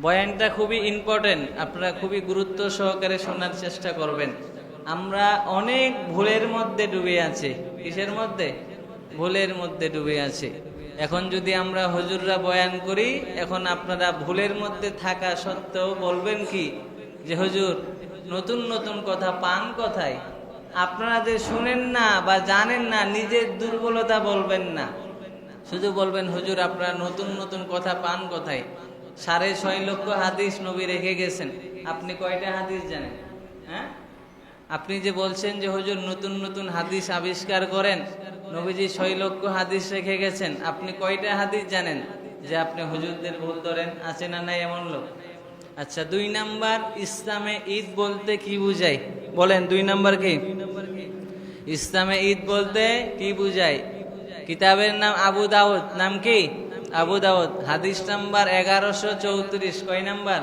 বয়ানটা খুবই ইম্পর্টেন্ট, আপনারা খুবই গুরুত্ব সহকারে শোনার চেষ্টা করবেন। আমরা অনেক ভুলের মধ্যে ডুবে আছি। কিসের মধ্যে? ভুলের মধ্যে ডুবে আছি। এখন যদি আমরা হুজুররা বয়ান করি, এখন আপনারা ভুলের মধ্যে থাকা সত্ত্বেও বলবেন কি যে হুজুর নতুন নতুন কথা পান কোথায়? আপনারা যে শুনেন না বা জানেন না, নিজের দুর্বলতা বলবেন না, শুধু বলবেন হুজুর আপনারা নতুন নতুন কথা পান কোথায়? 6.5 লক্ষ হাদিস নবী রেখে গেছেন, আপনি কয়টা হাদিস জানেন? হ্যাঁ, আপনি যে বলছেন যে হুজুর নতুন নতুন হাদিস আবিষ্কার করেন, নবীজি 6 লক্ষ হাদিস রেখে গেছেন, আপনি কয়টা হাদিস জানেন যে আপনি হুজুরদের ভুল ধরেন? আছে না নাই এমন লোক? আচ্ছা, 2 নাম্বার, ইসলামে ঈদ বলতে কি বুঝায়? বলেন 2 নাম্বার কি? ইসলামে ঈদ বলতে কি বুঝায়? কিতাবের নাম আবু দাউদ, নাম কি? আবু দাউদ, হাদিস নাম্বার 1134। কয় নাম্বার?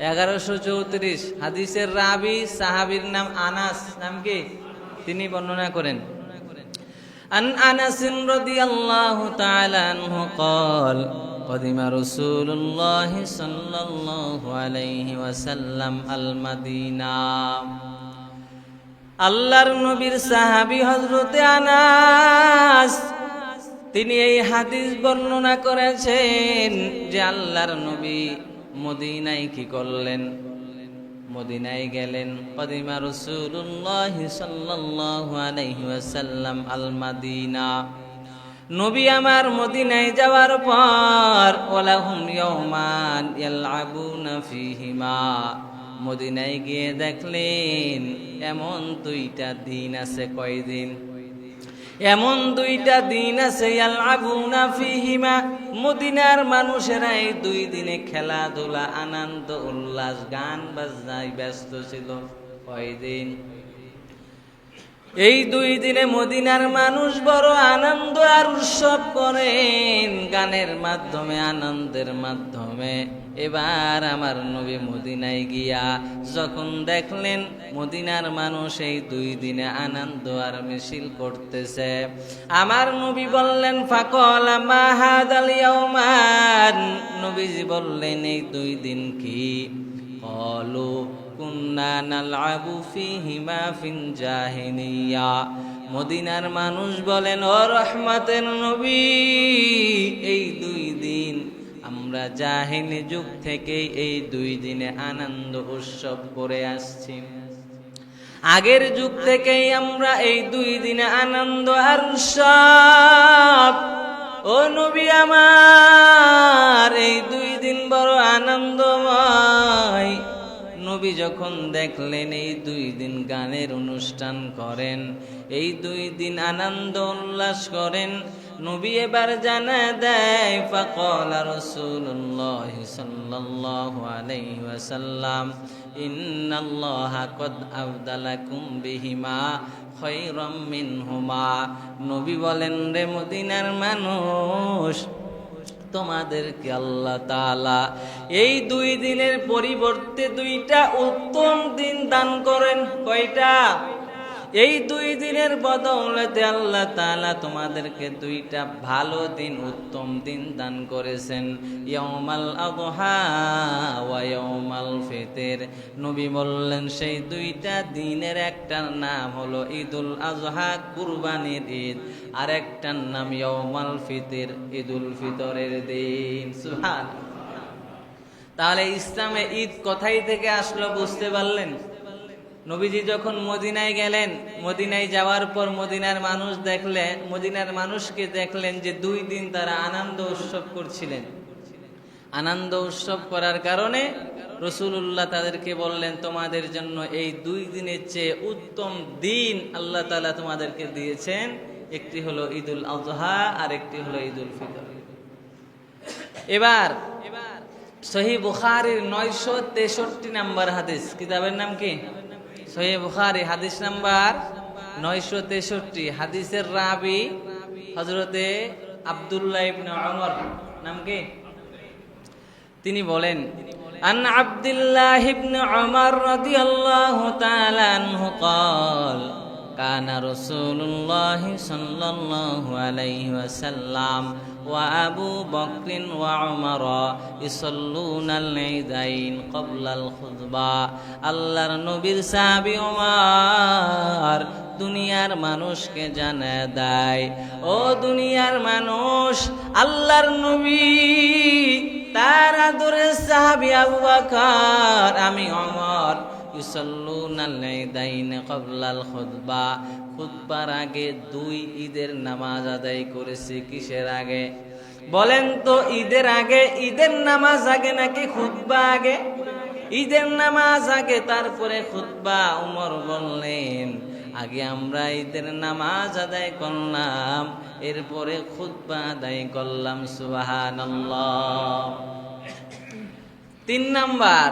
1134। হাদিসের রাবি সাহাবীর নাম আনাস, নাম কি? তিনি বর্ণনা করেন, আন আনাস রাদিয়াল্লাহু তাআলা আনহু قال قدم رسول الله صلى الله عليه وسلم المدينة। আল্লাহর নবীর সাহাবী হযরতে আনাস, তিনি এই হাদিস বর্ণনা করেছেন যে আল্লাহর নবী মদিনায় কি করলেন? মদিনায় গেলেন। কদিমা রাসূলুল্লাহ সাল্লাল্লাহু আলাইহি ওয়াসাল্লাম আল মাদিনা, নবী আমার মদিনায় যাওয়ার পর ওয়ালাহুম ইয়াওমান ইয়ালআবুনা ফীহিমা, মদিনায় গিয়ে দেখলেন এমন 2টা দিন আছে। কয়দিন? এমন 2টা দিন আছে, ইয়ালআবুনা ফীহিমা, মদিনার মানুষেরা এই 2 দিনে খেলাধুলা, আনন্দ উল্লাস, গান বাজনায় ব্যস্ত ছিল। কয়দিন? এই 2 দিনে মদিনার মানুষ বড় আনন্দ আর উৎসব করেন, গানের মাধ্যমে, আনন্দের মাধ্যমে। এবার আমার নবী মদিনায় গিয়া যখন দেখলেন মদিনার মানুষ এই 2 দিনে আনন্দ আর মিছিল করতেছে, আমার নবী বললেন ফাকালা মা হাদাল ইয়াওমান, নবীজি বললেন এই 2 দিন কি? ক্বালু কুন্না নালআবু ফীহিমা ফিল জাহিলিয়া, মদিনার মানুষ বলেন ও রহমতের নবী, এই 2 দিন আমরা জাহিলি যুগ থেকে এই 2 দিনে আনন্দ উৎসব করে আসছি। আগের যুগ থেকেই আমরা এই 2 দিনে আনন্দ আর উৎসব। ও নবী আমার, এই 2 দিন বড় আনন্দময়। নবী যখন দেখলেন এই 2 দিন গানের অনুষ্ঠান করেন, এই 2 দিন আনন্দ উল্লাস করেন, নবী এবার জানা দেয় ফাকালা রাসূলুল্লাহ সাল্লাল্লাহু আলাইহি ওয়াসাল্লাম ইন্নাল্লাহা কদ আবদালাকুম বিহিমা খায়রাম মিনহুমা, নবী বলেন রে মদিনার মানুষ, তোমাদেরকে আল্লাহ তাআলা এই 2 দিনের পরিবর্তে 2টা উত্তম দিন দান করেন। কয়টা? এই 2 দিনের বদৌলতে আল্লাহ তাআলা তোমাদেরকে 2টা ভালো দিন, উত্তম দিন দান করেছেন, ইয়াউমাল আযহা ওয়া ইয়াউমাল ফিতর। নবী বললেন সেই 2টা দিনের একটার নাম হলো ঈদুল আযহা, কুরবানির ঈদ, আর একটার নাম ইয়াউমাল ফিতর, ঈদুল ফিতরের দিন। সুবহানাল্লাহ। তাহলে ইসলামে ঈদ কোথায় থেকে আসলো বুঝতে পারলেন? নবীজি যখন মদিনায় গেলেন, মদিনায় যাওয়ার পর মদিনার মানুষকে দেখলেন যে 2 দিন তারা আনন্দ উৎসব করছিলেন। আনন্দ উৎসব করার কারণে রাসূলুল্লাহ তাদেরকে বললেন তোমাদের জন্য এই 2 দিনের চেয়ে উত্তম দিন আল্লাহ তাআলা তোমাদেরকে দিয়েছেন, একটি হলো ঈদুল আযহা আর একটি হলো ঈদুল ফিতর। এবার সহিহ বুখারীর 963 নাম্বার হাদিস, কিতাবের নাম কি? সহিহ বুখারী, হাদিস নাম্বার 963। হাদিসের রাবি হযরতে আব্দুল্লাহ ইবনে ওমর, নাম কি? তিনি বলেন আন আব্দুল্লাহ ইবনে ওমর রাদিয়াল্লাহু তাআলা আনহু قال কানা রাসূলুল্লাহ সাল্লাল্লাহু আলাইহি ওয়াসাল্লাম ওয়া আবু বকরিন ওয়া উমর ইসাল্লুনাল ঈদাইন ক্বাবলাল খুতবা। আল্লাহর নবীর সাহাবী ওমর দুনিয়ার মানুষকে জানায় দেয়, ও দুনিয়ার মানুষ, আল্লাহর নবী তার আদরের সাহাবী আবু বকর আমি ওমর ইসাল্লুনাল ঈদাইন ক্বাবলাল খুতবা, খুতবার আগে 2 ঈদের নামাজ আদায় করেছে। কিসের আগে বলেন তো? ঈদের আগে। ঈদের নামাজ আগে নাকি খুতবা আগে? ঈদের নামাজ আগে, তারপরে খুতবা। উমর বললেন আগে আমরা ঈদের নামাজ আদায় করলাম, এরপরে খুতবা আদায় করলাম। সুবহানাল্লাহ। 3 নাম্বার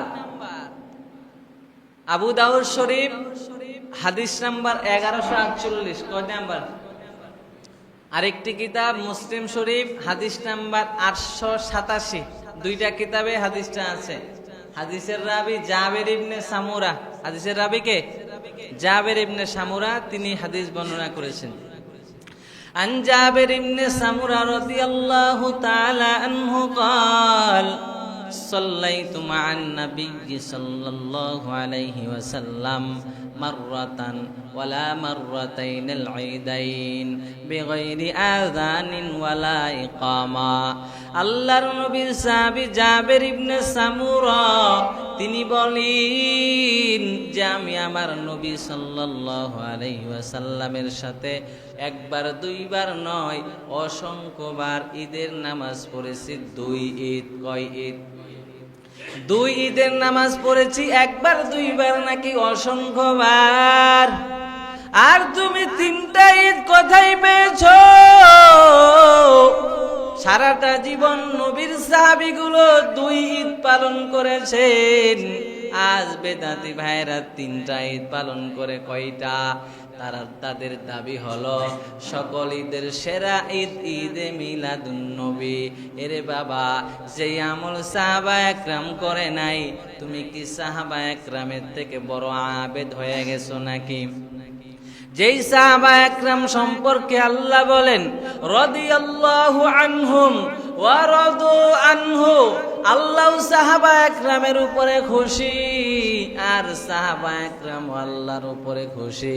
আবু দাউদ শরীফ হাদিস নাম্বার 1148। কয় নাম্বার? আরেকটি কিতাব মুসলিম শরীফ হাদিস নাম্বার 887। 2টা কিতাবে হাদিসটা আছে। হাদিসের রাবি জাবের ইবনে সামুরা। হাদিসের রাবি কে? জাবের ইবনে সামুরা, তিনি হাদিস বর্ণনা করেছেন। আন জাবের ইবনে সামুরা রাদিয়াল্লাহু তাআলা আনহু قال صليت مع النبي صلى الله عليه وسلم مرة ولا مرتين العيدين بغير آذان ولا إقامة। আল্লাহর নবীর সাহাবী জাবের ইবনে সামুরা তিনি বলেন যে আমি আমার নবী সাল্লাল্লাহু আলাইহি ওয়াসাল্লামের সাথে একবার দুইবার নয় অসংখ্যবার ঈদের নামাজ পড়েছি। 2 ঈদ। কয় ঈদ? 2 ঈদের নামাজ পড়েছি, একবার দুইবার নাকি অসংখ্যবার। আর তুমি 3টা ঈদ কোথায় পেয়েছো? সারাটা জীবন নবীর সাহাবীগুলো 2 ঈদ পালন করেছেন। আজ বেদাতি ভাইরা 3টা ঈদ পালন করে কয়টা? তাদের দাবি হলো সকল ঈদের সেরা ঈদ ঈদে মিলাদুন নবী। এরে বাবা, যেই আমল সাহাবা একরাম করে নাই, তুমি কি সাহাবা একরামের থেকে বড় আবেদ হয়ে গেছো নাকি? যেই সাহাবা একরাম সম্পর্কে আল্লাহ বলেন রাদিয়াল্লাহু আনহুম ওয়া রাদু আনহু, আল্লাহ সাহাবা একরামের উপরে খুশি আর সাহাবা একরাম আল্লাহর উপরে খুশি।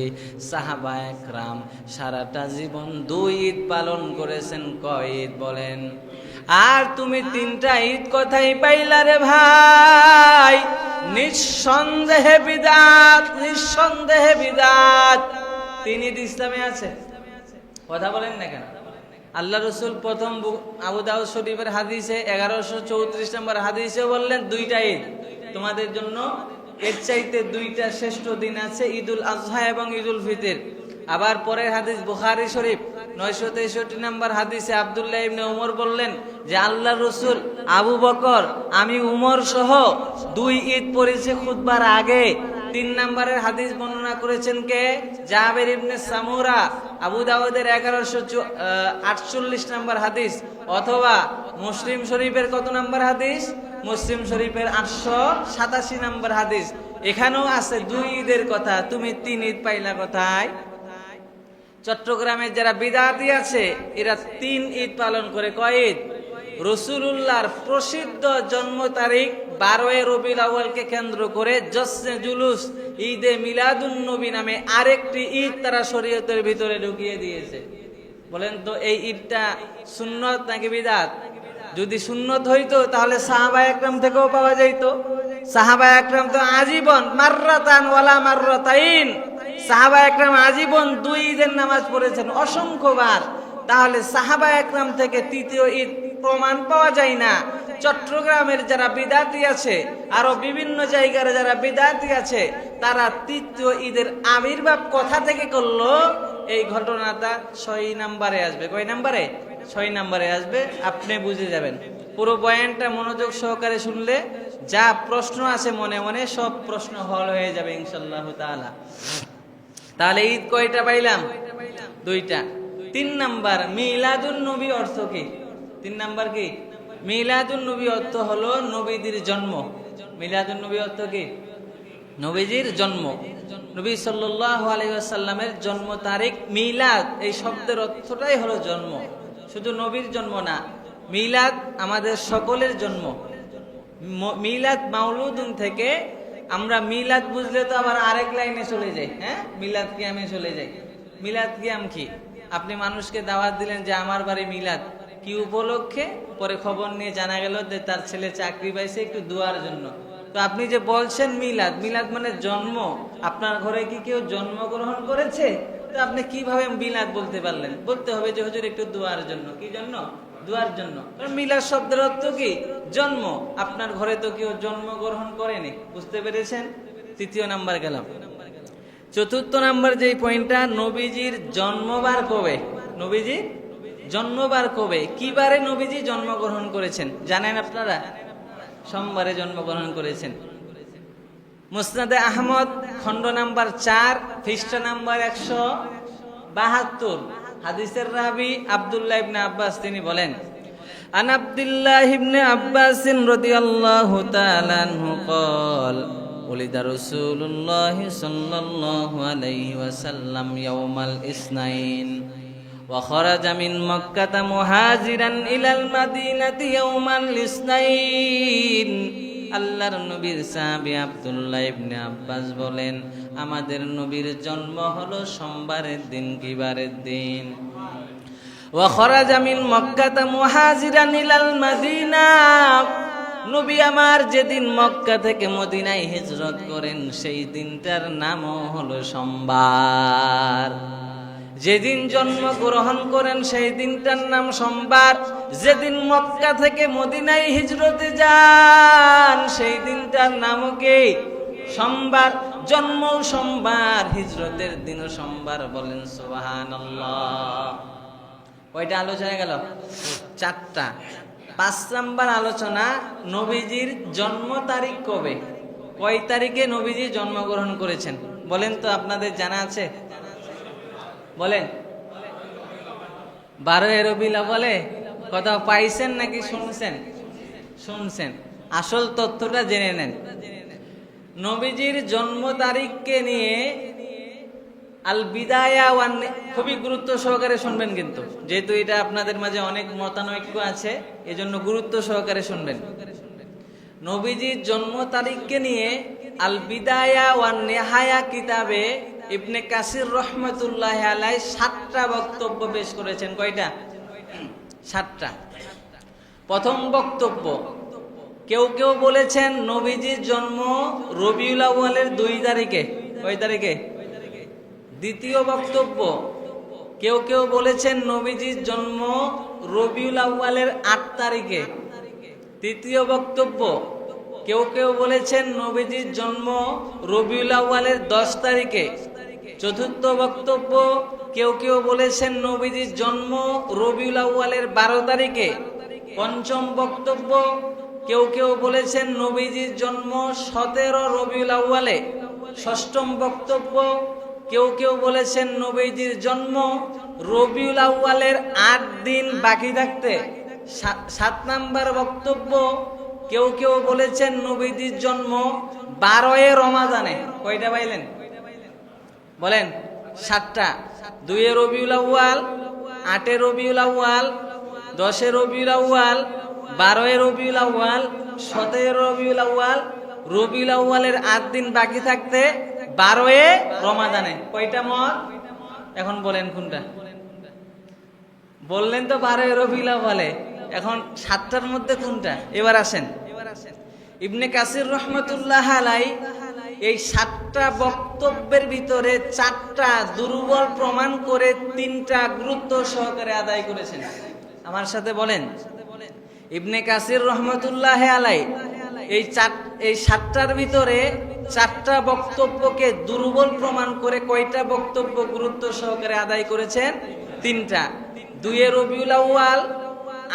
সাহাবা একরাম সারাটা জীবন 2 ঈদ পালন করেছেন। কয় ঈদ বলেন? আর তুমি 3টা ঈদ কোথায় পাইলা রে ভাই? নিঃসন্দেহে বিদআত, নিঃসন্দেহে বিদআত। 3 ঈদ ইসলামে আছে? কথা বলেন না কেন? আল্লাহ রসুল প্রথম আবু দাউদ শরীফের হাদিসে 1134 নম্বর হাদিসে বললেন 2টা ঈদ তোমাদের জন্য, এর চাইতে 2টা শ্রেষ্ঠ দিন আছে, ঈদুল আজহা এবং ঈদুল ফিতর। আবার পরের হাদিস বুখারী শরীফ 963 নম্বর হাদিসে আব্দুল্লাহ ইবনে উমর বললেন যে আল্লাহ রসুল আবু বকর আমি উমর সহ 2 ঈদ পড়েছে খুতবার আগে। 3 নম্বরের হাদিস বর্ণনা করেছেন কে? জাবের ইবনে সামুরা। আবু দাউদের 1148 নম্বর হাদিস, অথবা মুসলিম শরীফের কত নম্বর হাদিস? মুসলিম শরীফের 887 নম্বর হাদিস। এখানেও আছে 2 ঈদের কথা। তুমি 3 ঈদ পাইলা কোথায়? চট্টগ্রামের যারা বিদআতি আছে এরা 3 ঈদ পালন করে। কয় ঈদ? রাসূলুল্লাহর প্রসিদ্ধ জন্ম তারিখ 12 রবিউল আউয়ালকে কেন্দ্র করে জশ্নে জুলুস ঈদে মিলাদুন নবী নামে আরেকটি ঈদ তারা শরীয়তের ভিতরে ঢুকিয়ে দিয়েছে। বলেন তো এই ঈদটা সুন্নত নাকি বিদআত? যদি সুন্নত হইতো তাহলে সাহাবা একরাম থেকেও পাওয়া যাইত। সাহাবা একরাম তো আজীবন মাররাতান ওয়ালা মাররাতাইন, সাহাবা একরাম আজীবন 2 ঈদের নামাজ পড়েছেন অসংখ্যবার। তাহলে সাহাবা একরাম থেকে 3য় ঈদ প্রমাণ পাওয়া যায় না। চট্টগ্রামের যারা বিদআতি আছে, আরো বিভিন্ন জায়গার যারা বিদআতি আছে, তারা 3য় ঈদের আবির্ভাব কোথা থেকে করলো? এই ঘটনাটা 6 নম্বরে আসবে। কয় নম্বরে? 6 নম্বরে আসবে। আপনি বুঝে যাবেন। পুরো বয়ানটা মনোযোগ সহকারে শুনলে যা প্রশ্ন আছে মনে মনে সব প্রশ্ন হল হয়ে যাবে ইনশাআল্লাহ তাআলা। তাহলে ঈদ কয়টা পাইলাম? 2টা। 3 নাম্বার মিলাদুন নবী অর্থ কি? 3 নাম্বার কি? মিলাদুন নবী অর্থ হলো নবীদের জন্ম। মিলাদুন নবী অর্থ কি? নবীজির জন্ম। নবী সাল্লাল্লাহু আলাইহি ওয়াসাল্লামের জন্ম তারিখ মিলাদ, এই শব্দের অর্থটাই হলো জন্ম। শুধু নবীর জন্ম না, মিলাদ আমাদের সকলের জন্ম। মিলাদ মাউলুদুন থেকে আমরা মিলাদ বুঝলে তো আবার আরেক লাইনে চলে যাই, হ্যাঁ, মিলাদ কিয়ামে চলে যাই। মিলাদ কিয়াম কি? আপনি মানুষকে দাওয়াত দিলেন যে আমার বাড়ি মিলাদ, কি উপলক্ষে? পরে খবর নিয়ে জানা গেল যে তার ছেলে চাকরি পাইছে, একটু দোয়ার জন্য। তো আপনি যে বলছেন মিলাদ, মিলাদ মানে জন্ম, আপনার ঘরে কি কেউ জন্মগ্রহণ করেছে? তো আপনি কিভাবে মিলাদ বলতে পারলেন? বলতে হবে যে হুজুর একটু দোয়ার জন্য। কি জন্য? দোয়ার জন্য। মিলাদ শব্দের অর্থ কি? জন্ম। আপনার ঘরে তো কেউ জন্মগ্রহণ করেনি, বুঝতে পেরেছেন? তৃতীয় নাম্বার গেলাম। চতুর্থ নাম্বার যে পয়েন্টটা, নবীজির জন্মবার কবে? নবীজি জন্মবার কবে? কি বারে নবীজি জন্মগ্রহণ করেছেন জানেন আপনারা? সোমবারে জন্মগ্রহণ করেছেন। মুসনাদে আহমদ খণ্ড নাম্বার 4 পৃষ্ঠা নাম্বার 172, হাদিসের রাবি আব্দুল্লাহ ইবনে আব্বাস তিনি বলেন, আন আব্দুল্লাহ ইবনে আব্বাস রাদিয়াল্লাহু তাআলা আনহু قال ولد رسول الله صلى الله عليه وسلم يوم الاثنين وخرج من مكة مهاجرا إلى المدينة يوم الاثنين। আল্লাহর নবীর সাহাবী আব্দুল্লাহ ইবনে আব্বাস বলেন, আমাদের নবীর জন্ম হলো সোমবারের দিন। কি বারের দিন? ওয়া খরাজা মিন মক্কাতা মুহাজিরান ইলাল মাদিনা, নবী আমার যেদিন মক্কা থেকে মদিনায় হিজরত করেন সেই দিনটার নামও হলো সোমবার। যেদিন জন্মগ্রহণ করেন সেই দিনটার নাম সোমবার। যেদিন মক্কা থেকে মদিনায় হিজরতে যান সেই দিনটার নামও কি? সোমবার। জন্ম সোমবার, হিজরতের দিনও সোমবার। বলেন সুবহানাল্লাহ। কয়টা আলোচনা গেল? 4টা। 5 নাম্বার আলোচনা, নবীজির জন্ম তারিখ কবে? কয় তারিখে নবীজি জন্মগ্রহণ করেছেন বলেন তো, আপনাদের জানা আছে? বলেন। 12 রবিউল আউয়ালে। কথা পাইছেন নাকি শুনছেন? শুনছেন। আসল তথ্যটা জেনে নেন। নবীজির জন্ম তারিখকে নিয়ে আল বিদায়া ওয়ান, খুবই গুরুত্ব সহকারে শুনবেন কিন্তু, যেহেতু এটা আপনাদের মাঝে অনেক মতানৈক্য আছে, এজন্য গুরুত্ব সহকারে শুনবেন। নবীজির জন্ম তারিখকে নিয়ে আল বিদায়া ওয়ান নেহায়া কিতাবে ইবনে কাসির রহমতুল্লাহ আলাইহি 7টা বক্তব্য পেশ করেছেন। কয়টা? 7টা। প্রথম বক্তব্য, কেউ কেউ বলেছেন নবীজির জন্ম রবিউল আউয়ালের 2 তারিখে। কয় তারিখে? দ্বিতীয় বক্তব্য, কেউ কেউ বলেছেন নবীজির জন্ম রবিউল আউয়ালের 8 তারিখে। তৃতীয় বক্তব্য, কেউ কেউ বলেছেন নবীজির জন্ম রবিউল আউয়ালের 10 তারিখে। চতুর্থ বক্তব্য, কেউ কেউ বলেছেন নবীজির জন্ম রবিউল আউয়ালের 12 তারিখে। পঞ্চম বক্তব্য, কেউ কেউ বলেছেন নবীজির জন্ম 17 রবিউল আউয়ালে। ষষ্ঠম বক্তব্য, কেউ কেউ বলেছেন নবীজির জন্ম রবিউল আউয়ালের 8 দিন বাকি থাকতে। 7 নাম্বার বক্তব্য, কেউ কেউ বলেছেন নবীজির জন্ম 12 রমাদানে। কয়টা পাইলেন? বলেন। 7টা। 2 রবিউল আউয়াল, 8 রবিউল আউয়াল, 10 রবিউল আউয়াল, 12 রবিউল আউয়াল, 17 রবিউল আউয়াল। রবিউল আউয়ালের 8 দিন বাকি থাকতে 12 রমাদানে। কয়টা মত? এখন বলেন কোনটা? বললেন তো 12 রবিউল আউয়ালে, এখন 7টার মধ্যে কোনটা? এবার আসেন। ইবনে কাসির রহমতুল্লাহ আলাইহি এই 7টা বক্তব্যের ভিতরে 4টা দুর্বল প্রমাণ করে 3টা গুরুত্ব সহকারে আদায় করেছেন। আমার সাথে বলেন। ইবনে কাসির রহমতুল্লাহ আলাইহি এই 7টার ভিতরে 4টা বক্তব্যকে দুর্বল প্রমাণ করে কয়টা বক্তব্য গুরুত্ব সহকারে আদায় করেছেন? 3টা। 2 রবিউল আউয়াল,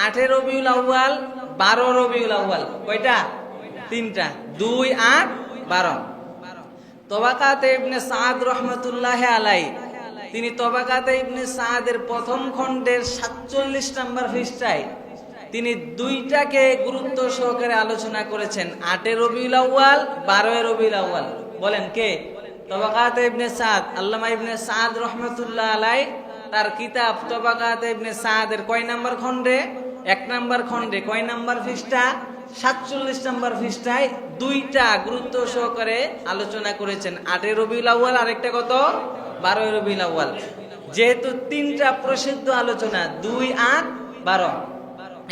8 রবিউল আউয়াল, 12 রবিউল আউয়াল। কয়টা? 3টা। 2, 8, 12। তবাকাতে ইবনে সাদ রহমতুল্লাহ আলাইহি তিনি তবাকাতে ইবনে সাদের প্রথম খণ্ডের 47 নম্বর পৃষ্ঠায় তিনি 2টাকে গুরুত্ব সহকারে আলোচনা করেছেন। 8 রবিউল আউয়াল, 12 রবিউল আউয়াল। বলেন কে? তবাকাতে ইবনে সাদ, আল্লামা ইবনে সাদ রহমতুল্লাহ আলাইহি তার কিতাব তবাকাত ইবনে সাদের কয় নাম্বার খণ্ডে? 1 নাম্বার খণ্ডে কয় নাম্বার পৃষ্ঠা? 47 নাম্বার পৃষ্ঠায় দুইটা গুরুত্ব সহকারে আলোচনা করেছেন। 8 রবিউল আউয়াল, আরেকটা কত? 12 রবিউল আউয়াল। যেহেতু তিনটা প্রসিদ্ধ আলোচনা, 2, 8, 12,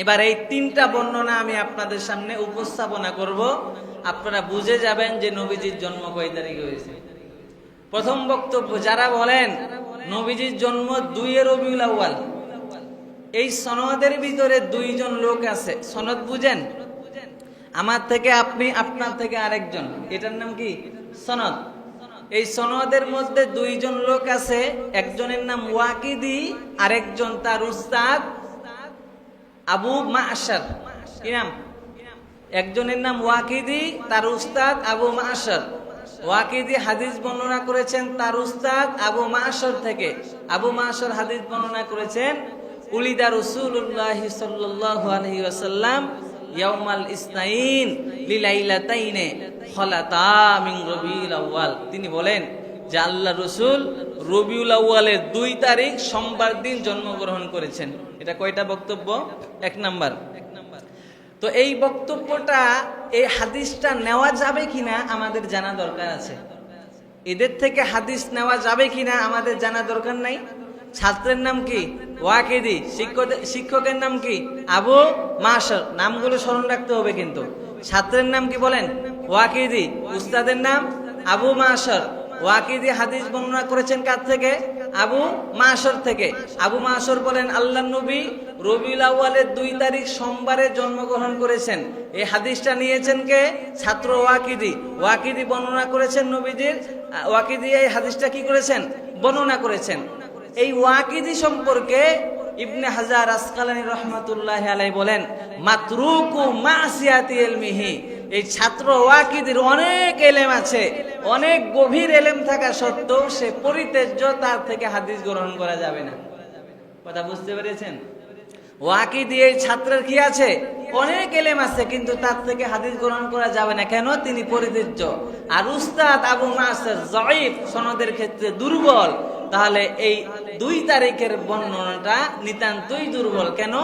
এবার এই তিনটা বর্ণনা আমি আপনাদের সামনে উপস্থাপনা করব। আপনারা বুঝে যাবেন যে নবীজির জন্ম কয় তারিখে হয়েছে। প্রথম বক্তব্য, যারা বলেন নবীজির জন্ম 2 রবিউল আউয়াল, এই সনদের ভিতরে 2 জন লোক আছে। সনদ বুঝেন? আমার থেকে আপনি, আপনার থেকে আরেকজন, এটার নাম কি? সনদ। এই সনদের মধ্যে 2 জন লোক আছে, একজনের নাম ওয়াকিদি, আরেকজন তার উস্তাদ আবু মা'শার। কি নাম? একজনের নাম ওয়াকিদি, তার উস্তাদ আবু মা'শার। ওয়াকিদি হাদিস বর্ণনা করেছেন তার উস্তাদ আবু মা'শার থেকে। আবু মা'শার হাদিস বর্ণনা করেছেন উলিদা রাসূলুল্লাহ সাল্লাল্লাহু আলাইহি ওয়াসাল্লাম ইয়াউমাল ইসনাইন লিলাইলাতাইনে খলাতা মিন রবিউল আউয়াল। তিনি বলেন যে আল্লাহ রাসূল রবিউল আউয়ালের 2 তারিখ সোমবার দিন জন্মগ্রহণ করেছেন। এটা কয়টা বক্তব্য? 1 নাম্বার। তো এই বক্তব্যটা, এই হাদিসটা নেওয়া যাবে কিনা আমাদের জানা দরকার আছে। এদের থেকে হাদিস নেওয়া যাবে কিনা আমাদের জানা দরকার নাই। ছাত্রের নাম কি? ওয়াকিদি। শিক্ষকের নাম কি? আবু মা'শার। নামগুলো স্মরণ রাখতে হবে কিন্তু। ছাত্রের নাম কি বলেন? ওয়াকিদি। উস্তাদের নাম আবু মা'শার। ওয়াকিদি হাদিস বর্ণনা করেছেন কার থেকে? আবু মা'শার থেকে। আবু মা'শার বলেন আল্লাহর নবী রবিউল আউয়ালের 2 তারিখ সোমবারে জন্মগ্রহণ করেছেন। এই হাদিসটা নিয়েছেন কে? ছাত্র ওয়াকিদি। ওয়াকিদি বর্ণনা করেছেন নবীজির, ওয়াকিদি এই হাদিসটা কি করেছেন? বর্ণনা করেছেন। এই ওয়াকিদি সম্পর্কে ইবনে হাজার আসকালানী রাহমাতুল্লাহি আলাইহি বলেন মাতরুকু মাসিয়াতি ইলমিহি। এই ছাত্র ওয়াকিদির অনেক এলেম আছে, অনেক গভীর এলেম থাকা সত্ত্বেও সে পরিত্যাজ্য, তার থেকে হাদিস গ্রহণ করা যাবে না। কথা বুঝতে পেরেছেন? ওয়াকিদি এই ছাত্রের কি আছে? অনেক এলেম আছে, কিন্তু তার থেকে হাদিস গ্রহণ করা যাবে না। কেন? তিনি পরিত্যাজ্য। আর উস্তাদ আবু মা'শার যায়ীফ, সনদের ক্ষেত্রে দুর্বল। তাহলে এই 2 তারিখের বর্ণনাটা নিতান্তই দুর্বল। কেন?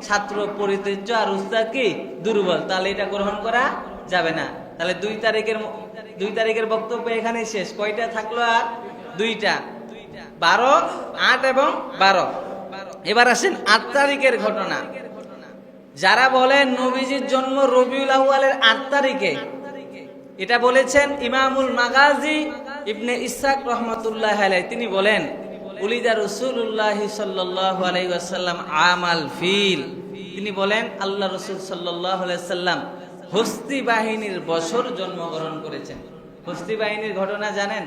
ছাত্র পরিত্যাজ্য আর উস্তাদ কি? দুর্বল। তাহলে এটা গ্রহণ করা যাবে না। তাহলে 2 তারিখের বক্তব্য এখানেই শেষ। কয়টা থাকলো? আর 2টা, 12, 8 এবং 12। এবার আসেন 8 তারিখের ঘটনা। যারা বলেন নবীজির জন্ম রবিউল আউয়ালের 8 তারিখে, এটা বলেছেন ইমামুল মাগাজি ইবনে ইসহাক রাহমাতুল্লাহি আলাইহি। তিনি বলেন উলিদা রাসূলুল্লাহ সাল্লাল্লাহু আলাইহি ওয়াসাল্লাম আমাল ফিল। তিনি বলেন আল্লাহ রাসূল সাল্লাল্লাহু আলাইহি ওয়াসাল্লাম হস্তি বাহিনীর বছর জন্মগ্রহণ করেছেন। হস্তি বাহিনীর ঘটনা জানেন?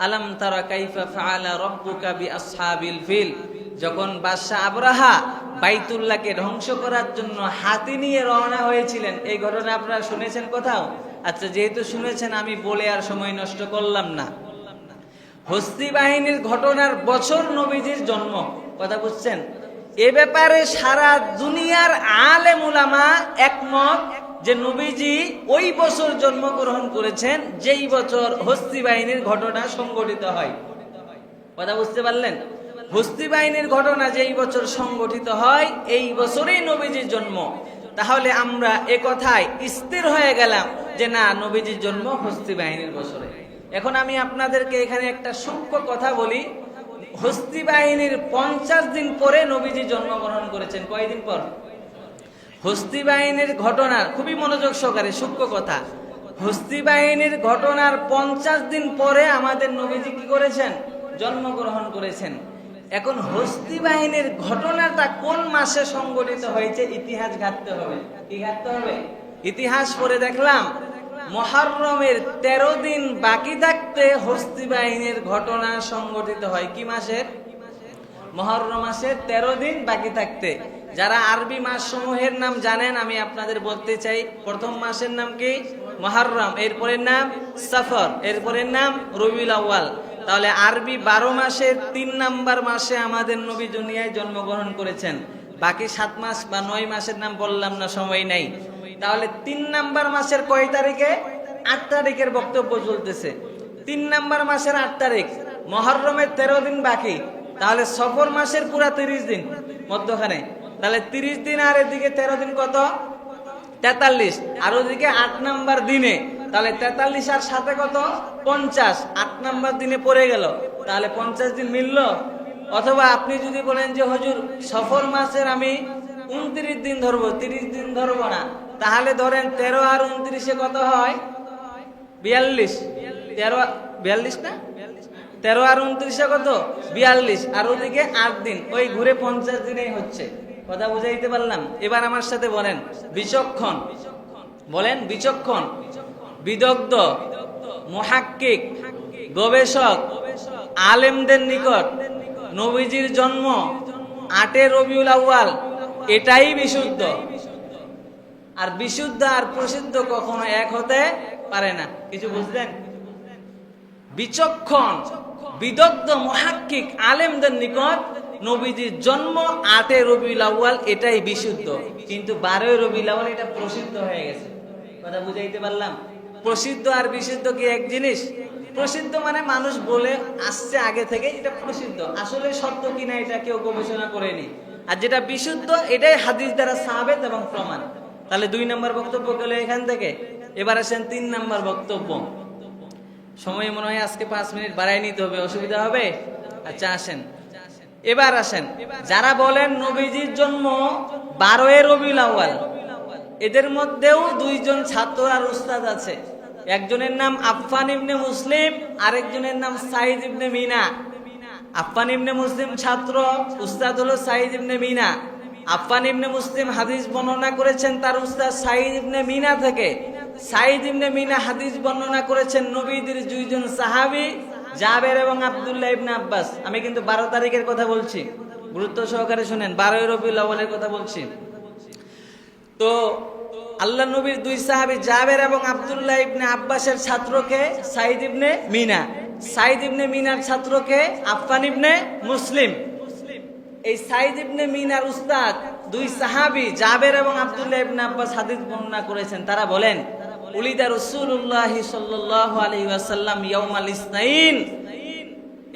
আলাম তারা কাইফা ফাআলা রাব্বুকা বিআসহাবিল ফিল। যখন বাদশা আবরাহা বাইতুল্লাহকে ধ্বংস করার জন্য হাতি নিয়ে রওনা হয়েছিলেন, এই ঘটনা আপনারা শুনেছেন কোথাও? আচ্ছা, যেহেতু শুনেছেন আমি বলে আর সময় নষ্ট করলাম না। হস্তি বাহিনীর ঘটনার বছর নবীজির জন্ম। কথা বুঝছেন? এ ব্যাপারে সারা দুনিয়ার আলেম উলামা একমত যে নবীজি ওই বছর জন্মগ্রহণ করেছেন যেই বছর হস্তি বাহিনীর ঘটনা সংঘটিত হয়। কথা বুঝতে পারলেন? হস্তি বাহিনীর ঘটনা যেই বছর সংঘটিত হয় এই বছরেই নবীজির জন্ম। তাহলে আমরা এ কথায় স্থির হয়ে গেলাম যে না, নবীজির জন্ম হস্তি বাহিনীর বছরে। এখন আমি আপনাদেরকে এখানে একটা সূক্ষ্ম কথা বলি। হস্তি বাহিনীর 50 দিন পরে নবীজি জন্মগ্রহণ করেছেন। কয়দিন পর? হস্তি বাহিনীর ঘটনার, খুবই মনোযোগ সহকারে সূক্ষ্ম কথা, হস্তি বাহিনীর ঘটনার 50 দিন পরে আমাদের নবীজি কি করেছেন? জন্মগ্রহণ করেছেন। এখন হস্তি বাহিনীর ঘটনাটা কোন মাসে সংঘটিত হয়েছে ইতিহাস ঘাটতে হবে। কি ঘাটতে হবে? ইতিহাস পড়ে দেখলাম মুহররমের 13 দিন বাকি থাকতে হস্তি বাহিনীর ঘটনা সংঘটিত হয়। কি মাসের? মুহররম মাসের 13 দিন বাকি থাকতে। যারা আরবি মাস সমূহের নাম জানেন আমি আপনাদের বলতে চাই। প্রথম মাসের নাম কি? মুহররম, এরপরের নাম সফর, এরপরের নাম রবিউল আউয়াল। তাহলে আরবি 12 মাসের 3 নাম্বার মাসে আমাদের নবী দুনিয়ায় জন্মগ্রহণ করেছেন। বাকি 7 মাস বা 9 মাসের নাম বললাম না, সময় নাই। তাহলে 3 নাম্বার মাসের কয় তারিখে? 8 তারিখের বক্তব্য চলতেছে। 3 নাম্বার মাসের 8 তারিখ, মুহররমের 13 দিন বাকি। তাহলে সফর মাসের পুরা 30 দিন মধ্যখানে, তাহলে 30 দিন আর এদিকে 13 দিন কত 43, আর ওদিকে 8 নাম্বার দিনে, তাহলে 43 আর সাথে কত 50, 8 নাম্বার দিনে পড়ে গেল, তাহলে 50 দিন মিলল। অথবা আপনি যদি বলেন যে হুজুর সফর মাসের আমি 29 দিন ধরবো, 30 দিন ধরবো না, তাহলে ধরেন 13 আর 29 কত হয় 42, 42 না 13 আর 29 কত 42, আর ওদিকে 8 দিন, ওই ঘুরে 50 দিনেই হচ্ছে। কথা বুঝাইতে পারলাম? এবার আমার সাথে বলেন বিচক্ষণ, বলেন বিচক্ষণ, বিদগ্ধ, মুহাক্কিক, গবেষক, আলেমদের নিকট নবীজির জন্ম 8 রবিউল আউয়াল এটাই বিশুদ্ধ। আর বিশুদ্ধ আর প্রসিদ্ধ কখনো এক হতে পারে না। কিছু বুঝলেন? বিচক্ষণ, বিদগ্ধ, মুহাক্কিক, আলেমদের নিকট নবীজির জন্ম 8 রবিউল আউয়াল এটাই বিশুদ্ধ, কিন্তু 12 রবিউল আউয়াল এটা প্রসিদ্ধ হয়ে গেছে। কথা বুঝাইতে পারলাম? প্রসিদ্ধ আর বিশুদ্ধ কি এক জিনিস? প্রসিদ্ধ মানে মানুষ বলে আসছে আগে থেকে, এটা প্রসিদ্ধ, আসলে সত্য কিনা এটা কেউ গবেষণা করেনি। আর যেটা বিশুদ্ধ এটাই হাদিস দ্বারা সাহাবেত এবং প্রমাণ। তাহলে 2 নম্বর বক্তব্য গেল এখান থেকে। এবার আসেন 3 নম্বর বক্তব্য। সময় মনে হয় আজকে 5 মিনিট বাড়াই নিতে হবে, অসুবিধা হবে? আচ্ছা আসেন, এবার আসেন যারা বলেন নবীজির জন্ম 12 রবিউল আউয়াল, এদের মধ্যেও 2 জন ছাত্র আর উস্তাদ আছে। একজনের নাম আফফান ইবনে মুসলিম, আরেকজনের নাম সাইদ ইবনে মিনা। আফফান ইবনে মুসলিম ছাত্র, উস্তাদ হলো সাইদ ইবনে মিনা। আফফান ইবনে মুসলিম হাদিস বর্ণনা করেছেন তার উস্তাদ সাইদ ইবনে মিনা থেকে। সাইদ ইবনে মিনা হাদিস বর্ণনা করেছেন নবীদের 2 জন সাহাবী জাবের এবং আব্দুল্লাহ ইবনে আব্বাস। আমি কিন্তু 12 তারিখের কথা বলছি, গুরুত্ব সহকারে শুনেন, 12 রবিউল আউয়ালের কথা বলছি। তো আল্লাহ নবীর 2 সাহাবী জাবের এবং আব্দুল্লাহ ইবনে আব্বাসের ছাত্রকে সাইদ ইবনে মিনা, সাইদ ইবনে মিনার ছাত্রকে আফফান ইবনে মুসলিম। এই সাইদ ইবনে মিনার উস্তাদ 2 সাহাবী জাবের এবং আব্দুল্লাহ ইবনে আব্বাস হাদিস বর্ণনা করেছেন। তারা বলেন উলিদা রাসূলুল্লাহ সাল্লাল্লাহু আলাইহি ওয়াসাল্লাম ইয়াউমাল ইসনাইন,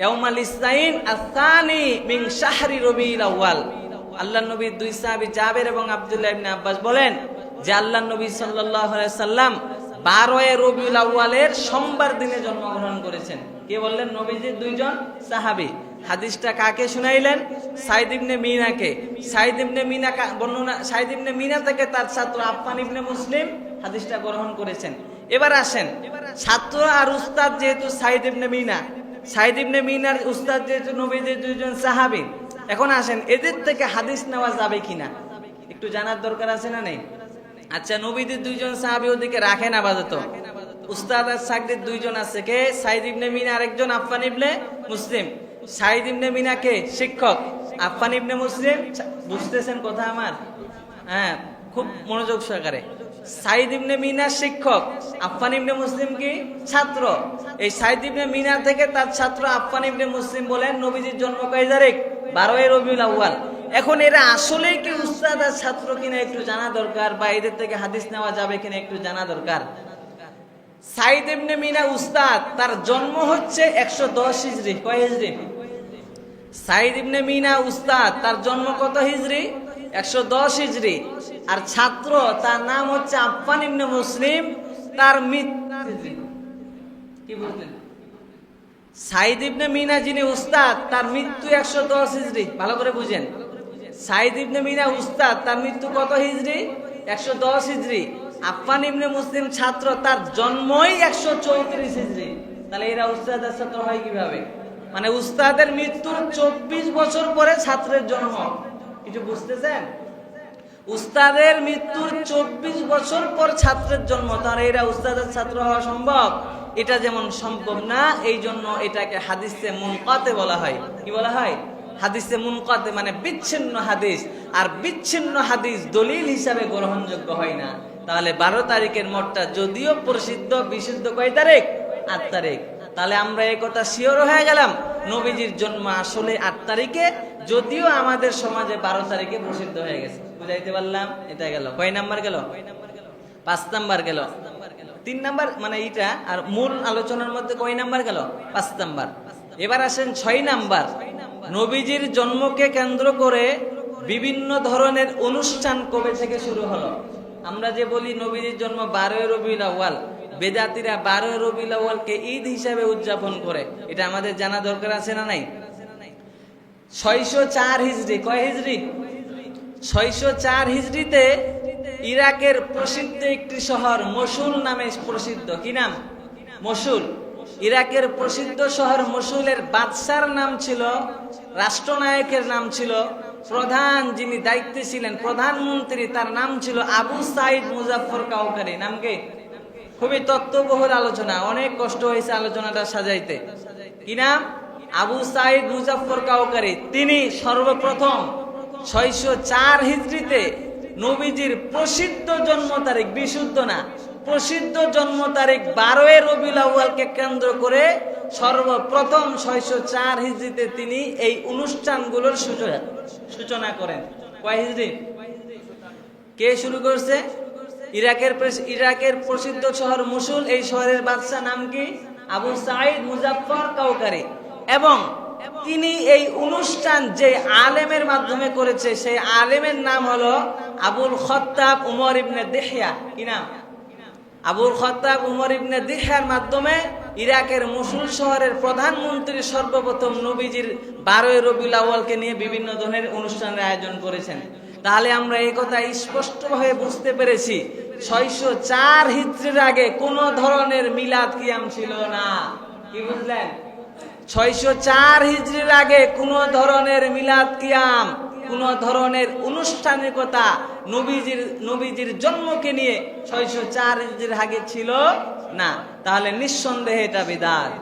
ইয়াউমাল ইসনাইন আস-সানি মিন শাহরি রবিউল আউয়াল। আল্লাহর নবীর 2 সাহাবী জাবের এবং আব্দুল্লাহ ইবনে আব্বাস বলেন যে আল্লাহর নবী সাল্লাল্লাহু আলাইহি সাল্লাম 12 রবিউল আউয়ালের সোমবার দিনে জন্মগ্রহণ করেছেন। কে বললেন? নবীজির 2 জন সাহাবী। হাদিসটা কাকে শুনাইলেন? সাইদ ইবনে মিনাকে। সাইদ ইবনে মিনা বর্ণনা, সাইদ ইবনে মিনা থেকে তার ছাত্র আফফান ইবনে মুসলিম হাদিসটা গ্রহণ করেছেন। এবার আসেন, ছাত্র আর উস্তাদ যেহেতু সাইদ ইবনে মিনা, সাইদ ইবনে মিনার উস্তাদ যেহেতু নবীজির 2 জন সাহাবী, এখন আসেন এদের থেকে হাদিস নেওয়া যাবে কিনা একটু জানার দরকার আছে না নেই? আচ্ছা, নবীদের 2 জন সাহাবী ওদিকে রাখেন আপাতত, উস্তাদ আর শাগির্দ 2 জন আছে। কে? সাইদ ইবনে মিনা, আরেকজন আফফান ইবনে মুসলিম। সাইদ ইবনে মিনা কে? শিক্ষক। আফফান ইবনে মুসলিম, বুঝতেছেন কথা আমার? হ্যাঁ, খুব মনোযোগ সহকারে। সাইদ ইবনে মিনা শিক্ষক, আফফান ইবনে মুসলিম কি? ছাত্র। এই সাইদ ইবনে মিনা থেকে তার ছাত্র আফফান ইবনে মুসলিম বলেন নবীজির জন্ম কয় তারিখ? 12 রবিউল আউয়াল। এখন এরা আসলেই কি উস্তাদ আর ছাত্র কিনা একটু জানা দরকার, বা এদের থেকে হাদিস নেওয়া যাবে কিনা একটু জানা দরকার। সাইদ ইবনে মিনা উস্তাদ, তার জন্ম হচ্ছে 110 হিজরি। কয় হিজরি? সাইদ ইবনে মিনা উস্তাদ, তার জন্ম কত হিজরি? 110 হিজরি। আর ছাত্র তার নাম হচ্ছে আফফান ইবনে মুসলিম, তার মৃত্যু কি বুঝলেন? সাইদ ইবনে মিনা যিনি উস্তাদ, তার মৃত্যু 110 হিজরি। ভালো করে বুঝেন, সাইদ ইবনে মিনা উস্তাদ, তার মৃত্যু কত হিজরি? 110 হিজরি। আফফান ইবনে মুসলিম ছাত্র, তার জন্মই 134 হিজরি। তাহলে এরা উস্তাদ আর ছাত্র হয় কিভাবে? মানে উস্তাদের মৃত্যুর 24 বছর পরে ছাত্রের জন্ম। কিছু বুঝতেছেন? উস্তাদের মৃত্যুর 24 বছর পর ছাত্রের জন্ম, তাহলে এরা উস্তাদের ছাত্র হওয়া সম্ভব? এটা যেমন সম্ভব না, এই জন্য এটাকে হাদিসে মুনকাতে বলা হয়। কি বলা হয়? হাদিসে মুনকাতে, মানে বিচ্ছিন্ন হাদিস। আর বিচ্ছিন্ন হাদিস দলিল হিসাবে গ্রহণযোগ্য হয় না। তাহলে 12 তারিখের মতটা যদিও প্রসিদ্ধ, বিশুদ্ধ কয় তারিখ? 8 তারিখ। তাহলে আমরা এই কথা শিওর হয়ে গেলাম নবীজির জন্ম আসলে 8 তারিখে, যদিও আমাদের সমাজে 12 তারিখে প্রসিদ্ধ হয়ে গেছে। বুঝাইতে পারলাম? এটা গেল কয় নাম্বার? গেল 5 নাম্বার। গেল 3 নাম্বার, মানে এইটা আর মূল আলোচনার মধ্যে কয় নাম্বার গেল? 5 নাম্বার। এবার আসেন 6 নাম্বার। নবীজির জন্মকে কেন্দ্র করে বিভিন্ন ধরনের অনুষ্ঠান কবে থেকে শুরু হলো? আমরা যে বলি নবীজির জন্ম 12 রবিউল আউয়াল, বেদাতীরা 12 রবিউল আউয়ালকে ঈদ হিসাবে উদযাপন করে। এটা আমাদের জানা দরকার আছে না নাই? 604 হিজরি, কয় হিজরি? 604 হিজরিতে ইরাকের প্রসিদ্ধ একটি শহর মসুল নামে প্রসিদ্ধ। কি নাম? মসুল। ইরাকের প্রসিদ্ধ শহর মসুলের বাদশার নাম ছিল, রাষ্ট্রনায়কের নাম ছিল, প্রধান যিনি দায়িত্বে ছিলেন, প্রধানমন্ত্রী, তার নাম ছিল আবু সাইদ মুজাফফর কাউকারি। নাম কি? খুবই তত্ত্ববহুল আলোচনা, অনেক কষ্ট হয়েছে আলোচনাটা সাজাইতে। কি নাম? আবু সাইদ মুজাফফর কাউকারি। তিনি সর্বপ্রথম 604 হিজরিতে নবীজির প্রসিদ্ধ জন্ম তারিখ, বিশুদ্ধ না, প্রসিদ্ধ জন্ম তারিখ 12 রবিউল আউয়ালকে কেন্দ্র করে সর্বপ্রথম 604 হিজরিতে তিনি এই অনুষ্ঠানগুলোর সূচনা করেন। কয় হিজরি? কে শুরু করছে? ইরাকের প্রসিদ্ধ শহর মসুল। এই শহরের বাদশা নাম কি? আবু সাইদ মুজাফফর কাউকারি। এবং তিনি এই অনুষ্ঠান যে আলেমের মাধ্যমে করেছে, সেই আলেমের নাম হলো আবুল খত্তাব উমর ইবনে দিহয়া। কি নাম? আবুল খত্তাব উমর ইবনে দিহয়ার মাধ্যমে ইরাকের মসুল শহরের প্রধানমন্ত্রী সর্বপ্রথম নবীজির 12 রবিউল আউয়ালকে নিয়ে বিভিন্ন ধরনের অনুষ্ঠানের আয়োজন করেছেন। তাহলে আমরা এই কথা স্পষ্টভাবে বুঝতে পেরেছি, 604 হিজরির আগে কোন ধরনের মিলাদ কিয়াম ছিল না। কি বুঝলেন? 604 হিজরির আগে কোন ধরনের মিলাদ কিয়াম, কোন ধরনের আনুষ্ঠানিকতা নবীজির জন্মকে নিয়ে 604 হিজরির আগে ছিল না। তাহলে নিঃসন্দেহে এটা বিদআত।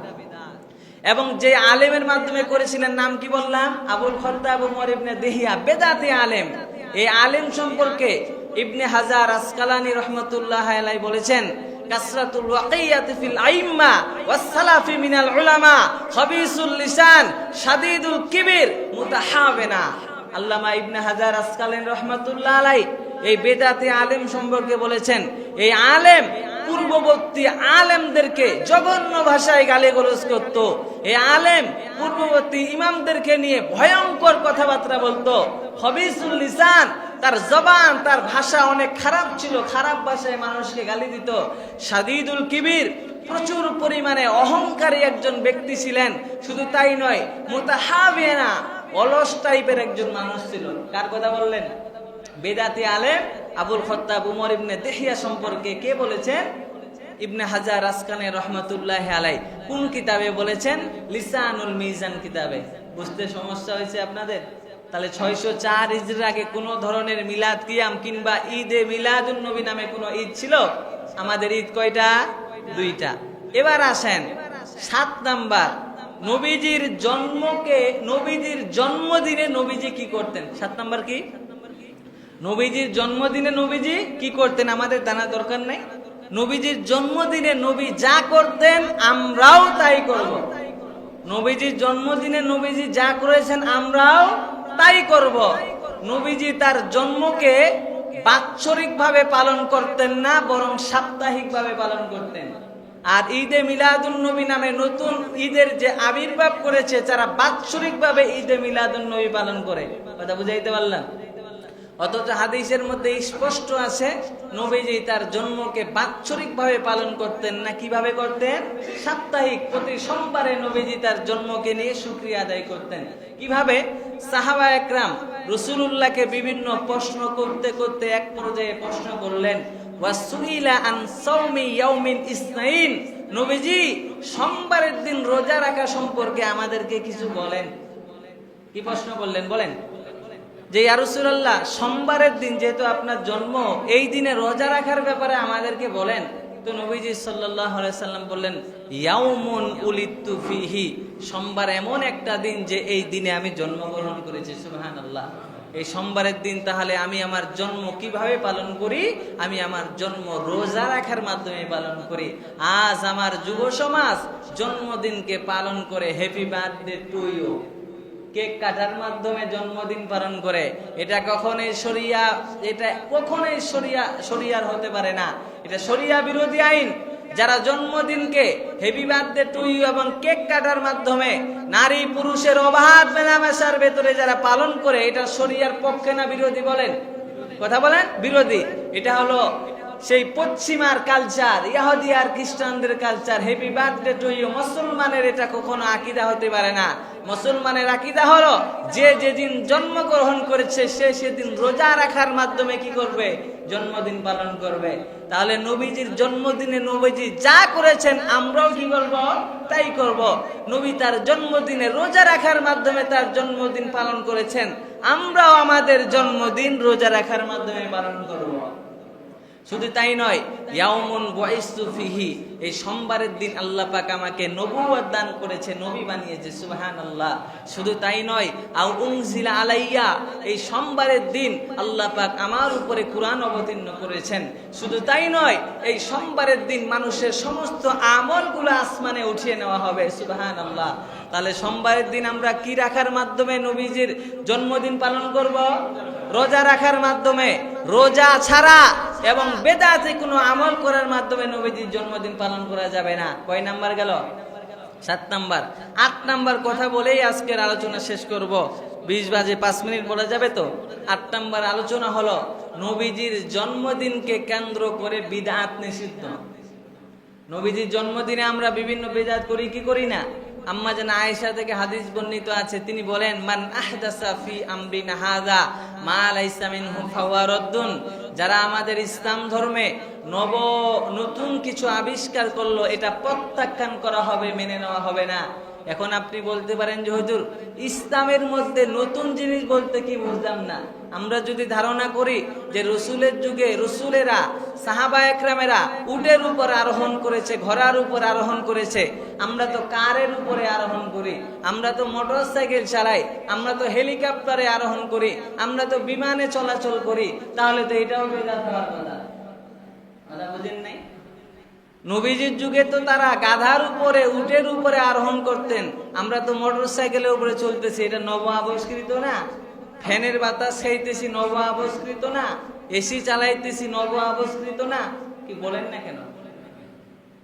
এবং যে আলেমের মাধ্যমে করেছিলেন নাম কি বললাম? আবুল খত্তাব উমর ইবনে দিহয়া, বেদাতি আলেম। এই আলেম সম্পর্কে ইবনে হাজার আসকালানী রাহমাতুল্লাহ আলাইহি বলেছেন, কাসরাতুল ওয়াকিয়াতি ফিল আইম্মা ওয়াস সালাফি মিনাল উলামা খাবিসুল লিসান শাদীদুল কিবির মুতাহাবিনা। আল্লামা ইবনে হাজার আসকালানী রাহমাতুল্লাহ আলাইহি এই বেদাতি আলেম সম্পর্কে বলেছেন, এই আলেম পূর্ববর্তী আলেমদেরকে জঘন্য ভাষায় গালিগালাজ করত। এই আলেম পূর্ববর্তী ইমামদেরকে নিয়ে ভয়ঙ্কর কথাবার্তা বলতো। খবিসুল লিসান, তার জবান, তার ভাষা অনেক খারাপ ছিল, খারাপ ভাষায় মানুষকে গালি দিত। শাদীদুল কিবির, প্রচুর পরিমাণে অহংকারী একজন ব্যক্তি ছিলেন। শুধু তাই নয়, মুতাহাবিনা, অলস টাইপের একজন মানুষ ছিল। কার কথা বললেন? বেদাতি আলেম আবুল খত্তাব উমর ইবনে দিহয়া সম্পর্কে কে বলেছেন? ইবনে হাজার আসকালানী রাহমাতুল্লাহ আলাইহি। কোন কিতাবে বলেছেন? লিসানুল মিজান কিতাবে। বুঝতে সমস্যা হয়েছে আপনাদের? তাহলে 604 হিজরির আগে কোন ধরনের মিলাদ কিয়াম কিংবা ঈদে মিলাদুন নবী নামে কোন ঈদ ছিল? আমাদের ঈদ কয়টা? 2টা। এবার আসেন 7 নাম্বার, নবীজির জন্মকে, নবীজির জন্মদিনে নবীজি কি করতেন? 7 নাম্বার কি? নবীজির জন্মদিনে নবীজি কি করতেন? আমাদের জানা দরকার নাই? নবীজির জন্মদিনে নবী যা করতেন আমরাও তাই করব। নবীজির জন্মদিনে নবীজি যা করেছেন আমরাও তাই করব। নবীজি তার জন্মকে বাৎসরিকভাবে পালন করতেন না, বরং সাপ্তাহিকভাবে পালন করতেন। আর ঈদে মিলাদুন নবী নামে নতুন ঈদের যে আবির্ভাব করেছে, যারা বাৎসরিকভাবে ঈদে মিলাদুন নবী পালন করে। কথা বুঝাইতে পারলাম? অথচ হাদিসের মধ্যে স্পষ্ট আছে, নবীজি তার জন্মকে বাৎসরিকভাবে পালন করতেন না। কিভাবে করতেন? সাপ্তাহিক, প্রতি সোমবারে নবীজি তার জন্মকে নিয়ে শুকরিয়া আদায় করতেন। কিভাবে? সাহাবা একরাম রাসূলুল্লাহকে বিভিন্ন প্রশ্ন করতে করতে এক পর্যায়ে প্রশ্ন করলেন, ওয়াসুইলা আন সাওমি ইয়াউমিন ইসনাইন, নবীজি সোমবারের দিন রোজা রাখা সম্পর্কে আমাদেরকে কিছু বলেন। কি প্রশ্ন করলেন বলেন? যে ইয়া রাসূলুল্লাহ, সোমবারের দিন যেহেতু আপনার জন্ম, এই দিনে রোজা রাখার ব্যাপারে আমাদেরকে বলেন। তো নবীজি সাল্লাল্লাহু আলাইহি সাল্লাম বললেন, ইয়াউমুন উলিদতু ফিহি, সোমবার এমন একটা দিন যে এই দিনে আমি জন্মগ্রহণ করেছি। সুবহানাল্লাহ। এই সোমবারের দিন তাহলে আমি আমার জন্ম কিভাবে পালন করি? আমি আমার জন্ম রোজা রাখার মাধ্যমে পালন করি। আজ আমার যুব সমাজ জন্মদিনকে পালন করে happy birthday to you, cake কাটার মাধ্যমে জন্মদিন পালন করে। এটা কখনোই শরিয়ার হতে পারে না। এটা শরিয়া বিরোধী আইন। যারা জন্মদিনকে হ্যাপি বার্থডে টু ইউ এবং কেক কাটার মাধ্যমে নারী পুরুষের অবাধ মেলামেশার ভেতরে যারা পালন করে, এটা শরিয়ার পক্ষে না বিরোধী? বলেন, কথা বলেন, বিরোধী। এটা হলো সেই পশ্চিমার কালচার, ইহুদি আর খ্রিস্টানদের culture. Happy birthday to you মুসলমানের এটা কখনো আকীদা হতে পারে না। মুসলমানের আকীদা হলো যে যেদিন জন্মগ্রহণ করেছে সে সেদিন রোজা রাখার মাধ্যমে কি করবে? জন্মদিন পালন করবে। তাহলে নবীজির জন্মদিনে নবীজি যা করেছেন আমরাও কি করব? তাই করব। নবী তার জন্মদিনে রোজা রাখার মাধ্যমে তার জন্মদিন পালন করেছেন, আমরাও আমাদের জন্মদিন রোজা রাখার মাধ্যমে পালন করব। শুধু তাই নয়, ইয়াউমুন বুইসতু ফিহি, এই সোমবারের দিন আল্লাহ পাক আমাকে নবুয়ত দান করেছে, নবী বানিয়েছে, সুবহানাল্লাহ। শুধু তাই নয়, আও উনজিলা আলাইয়া, এই সোমবারের দিন আল্লাহ পাক আমার উপরে কুরআন অবতীর্ণ করেছেন। শুধু তাই নয়, এই সোমবারের দিন মানুষের সমস্ত আমলগুলো আসমানে উঠিয়ে নেওয়া হবে, সুবহানাল্লাহ। তাহলে সোমবারের দিন আমরা কি রাখার মাধ্যমে নবীজির জন্মদিন পালন করব? রোজা রাখার মাধ্যমে। রোজা ছাড়া এবং বেদাতে কোনো আমল করার মাধ্যমে নবীজির জন্মদিন পালন করা যাবে না। কয় নাম্বার গেল? 7 নাম্বার। 8 নাম্বার কথা বলেই আজকের আলোচনা শেষ করব। 20 বাজে 5 মিনিট বলা যাবে তো? 8 নাম্বার আলোচনা হলো নবীজির জন্মদিনকে কেন্দ্র করে বিদআত নিষিদ্ধ। নবীজির জন্মদিনে আমরা বিভিন্ন বিদআত করি কি করি না? আম্মা জান আয়েশা থেকে হাদিস বর্ণিত আছে, তিনি বলেন, মান আহদাসা ফি আমরিনা হাযা মা লাইসা মিনহু ফাহুয়া রাদ্দুন, যারা আমাদের ইসলাম ধর্মে নতুন কিছু আবিষ্কার করলো, এটা প্রত্যাখ্যান করা হবে, মেনে নেওয়া হবে না। এখন আপনি বলতে পারেন যে হুজুর, ইসলামের মধ্যে নতুন জিনিস বলতে কি বুঝলাম না। আমরা যদি ধারণা করি যে রসুলের যুগে রসুলেরা, সাহাবা একরামেরা উটের উপর আরোহণ করেছে, ঘোড়ার উপর আরোহণ করেছে, আমরা তো কারের উপরে আরোহণ করি, আমরা তো মোটর সাইকেল চালাই, আমরা তো হেলিকপ্টারে আরোহণ করি, আমরা তো বিমানে চলাচল করি, তাহলে তো এটাও বেদাত হওয়ার কথা। কথা বুঝেন নাই? নবীজির যুগে তো তারা গাধার উপরে, উটের উপরে আরোহণ করতেন, আমরা তো মোটর সাইকেলের উপরে চলতেছি, এটা নব আবিষ্কৃত না? ফ্যানের বাতাস খাইতেছি, নব আবিষ্কৃত না? এসি চালাইতেছি, নব আবিষ্কৃত না? কি বলেন না কেন?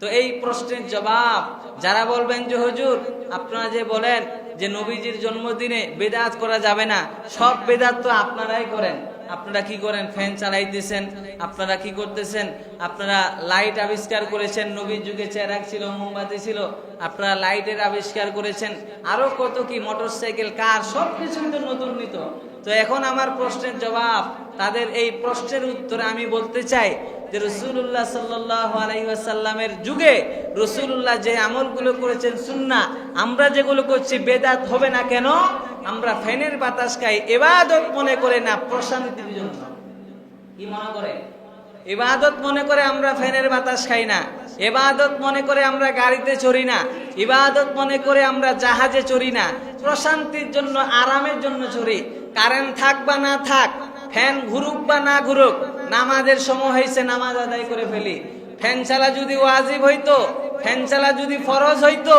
তো এই প্রশ্নের জবাব, যারা বলবেন যে হুজুর আপনারা যে বলেন যে নবীজির জন্মদিনে বেদাত করা যাবে না, সব বেদাত তো আপনারাই করেন। আপনারা কি করেন? ফ্যান চালাইতেছেন, আপনারা কি করতেছেন? আপনারা লাইট আবিষ্কার করেছেন, নবীর যুগে চেরাগ ছিল, মোমবাতি ছিল, আপনারা লাইটের আবিষ্কার করেছেন, আরো কত কি, মোটরসাইকেল, কার, সবকিছুই তো নতুন নিত। তো এখন আমার প্রশ্নের জবাব, তাদের এই প্রশ্নের উত্তরে আমি বলতে চাই যে রাসূলুল্লাহ সাল্লাল্লাহু আলাইহি ওয়াসাল্লামের যুগে রাসূলুল্লাহ যে আমলগুলো করেছেন সুন্নাহ, আমরা যেগুলো করছি বেদাত হবে না কেন? আমরা ফ্যানের বাতাস খাই ইবাদত মনে করে না, প্রশান্তির জন্য। কি মনে করে? ইবাদত মনে করে আমরা ফ্যানের বাতাস খাই না, ইবাদত মনে করে আমরা গাড়িতে চড়ি না, ইবাদত মনে করে আমরা জাহাজে চড়ি না, প্রশান্তির জন্য, আরামের জন্য চড়ি। কারেন্ট থাক বা না থাক, ফ্যান ঘুরুক বা না ঘুরুক, নামাজের সময় হয়েছে, নামাজ আদায় করে ফেলি। ফ্যান চালা যদি ওয়াজিব হইতো, ফ্যান চালা যদি ফরজ হইতো,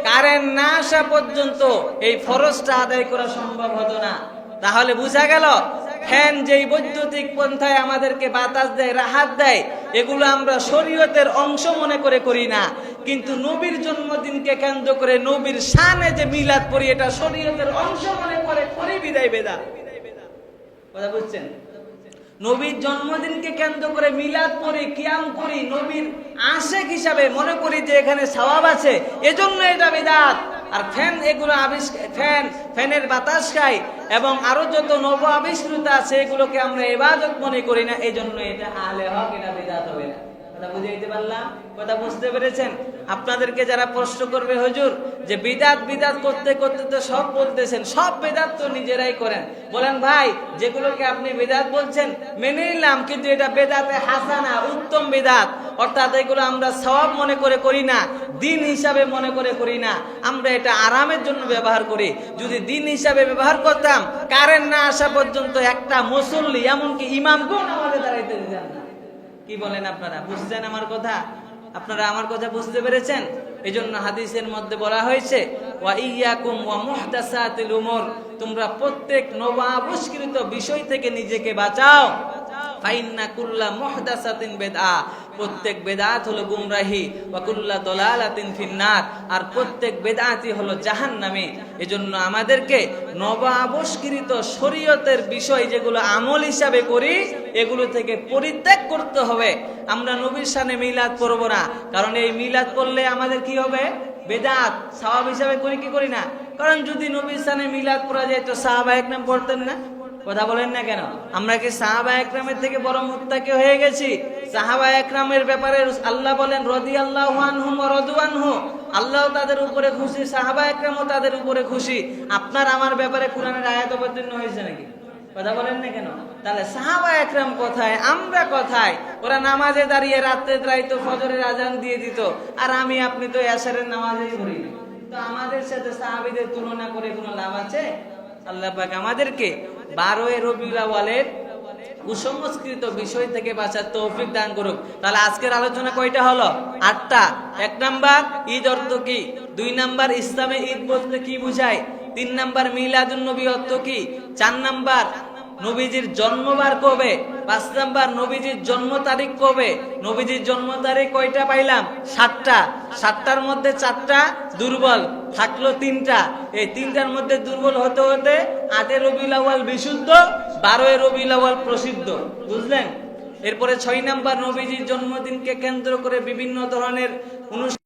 কারেন্ট না আসা পর্যন্ত এই ফরজটা আদায় করা সম্ভব হতো না। তাহলে বোঝা গেল ফ্যান যেই বৈদ্যুতিক পন্থায় আমাদেরকে বাতাস দেয়, রাহাত দেয়, এগুলো আমরা শরীয়তের অংশ মনে করে করি না। কিন্তু নবীর জন্মদিনকে কেন্দ্র করে নবীর শানে যে মিলাদ পড়ি, এটা শরীয়তের অংশ মনে করে করি, বিদায় বেদাত। কথা বুঝছেন? নবীর জন্মদিনকে কেন্দ্র করে মিলাদ পড়ি, কিয়াম করি, নবীর আশিক হিসাবে মনে করি যে এখানে সওয়াব আছে, এজন্য এটা বিদআত। আর ফ্যান, এগুলো ফ্যানের বাতাস খাই এবং আরো যত নব আবিষ্কৃত আছে, এগুলোকে আমরা ইবাদত মনে করি না, এজন্য এটা আহলে হক, এটা বিদআত হবে না। কথা বুঝাইতে পারলাম? কথা বুঝতে পেরেছেন? আপনাদেরকে যারা প্রশ্ন করবে হুজুর যে বিদআত বিদআত করতে করতে তো সব বলতেছেন, সব বিদআত তো নিজেরাই করেন, বলেন ভাই যেগুলোকে আপনি বিদআত বলছেন মেনে নিলাম, কিন্তু এটা বেদাতে হাসানা, উত্তম বিদআত, অর্থাৎ এগুলো আমরা সওয়াব মনে করে করি না, দিন হিসাবে মনে করে করি না, আমরা এটা আরামের জন্য ব্যবহার করি। যদি দিন হিসাবে ব্যবহার করতাম, কারেন্ট না আসা পর্যন্ত একটা মুসল্লি, এমনকি ইমামকেও নামাজে দাঁড়াইতে দিতেন না। কি বলেন আপনারা? বুঝছেন আমার কথা? আপনারা আমার কথা বুঝতে পেরেছেন? এজন্য হাদিসের মধ্যে বলা হয়েছে, ওয়া ইয়াকুম ওয়া মুহদাসাতিল উমুর, তোমরা প্রত্যেক নবাবিষ্কৃত বিষয় থেকে নিজেকে বাঁচাও। ফাইন্না কুল্লা মুহদাসাতিন বিদআ, প্রত্যেক বেদাত হলো গুমরাহি, ওয়া কুল্লা দালালাতিন ফিন্নার, আর প্রত্যেক বেদাতই হলো জাহান্নামী। এজন্য আমাদেরকে নব আবিষ্কৃত শরীয়তের বিষয় যেগুলো আমল হিসাবে করি এগুলো থেকে পরিত্যাগ করতে হবে। আমরা নবীর শানে মিলাদ পড়ব না, কারণ এই মিলাদ করলে আমাদের কি হবে? বেদাত। সওয়াব হিসাবে করি কি করি না? কারণ যদি নবীর শানে মিলাদ পড়া যায় তো সাহাবা একরাম পড়তেন না? কথা বলেন না কেন? আমরা কি সাহাবা একরামের থেকে বড় মুত্তাকি হয়ে গেছি? সাহাবা একরামের ব্যাপারে আল্লাহ বলেন রাদিয়াল্লাহু আনহুম ওয়া রাদু আনহু, আল্লাহ তাদের উপরে খুশি, সাহাবা একরামও তাদের উপরে খুশি। আপনার আমার ব্যাপারে কোরআনের আয়াত অবতীর্ণ হয়েছে নাকি? কথা বলেন না কেন? তাহলে সাহাবা একরাম কোথায়, আমরা কোথায়? ওরা নামাজে দাঁড়িয়ে রাত্রে রাইতো ফজরের আজান দিয়ে দিত, আর আমি আপনি তো এশারের নামাজেই পড়ি না। তো আমাদের সাথে সাহাবীদের তুলনা করে কোনো লাভ আছে? আল্লাহ পাক আমাদেরকে 12 রবিউল আউয়ালের কুসংস্কৃত বিষয় থেকে বাঁচার তৌফিক দান করুক। তাহলে আজকের আলোচনা কয়টা হলো? 8টা। 1 নাম্বার ঈদ অর্থ কি, 2 নাম্বার ইসলামে ঈদ বলতে কি বুঝায়, 3 নাম্বার মিলাদুন নবী অর্থ কি, 4 নাম্বার নবীজির জন্মবার কবে, 5 নাম্বার নবীজির জন্ম তারিখ কবে। নবীজির জন্ম তারিখ কয়টা পাইলাম? 7টা। 7টার মধ্যে 4টা দুর্বল, থাকলো 3টা। এই 3টার মধ্যে দুর্বল হতে হতে 8 রবিউল আউয়াল বিশুদ্ধ, 12 রবিউল আউয়াল প্রসিদ্ধ। বুঝলেন? এরপরে 6 নাম্বার নবীজির জন্মদিনকে কেন্দ্র করে বিভিন্ন ধরনের অনুষ্ঠান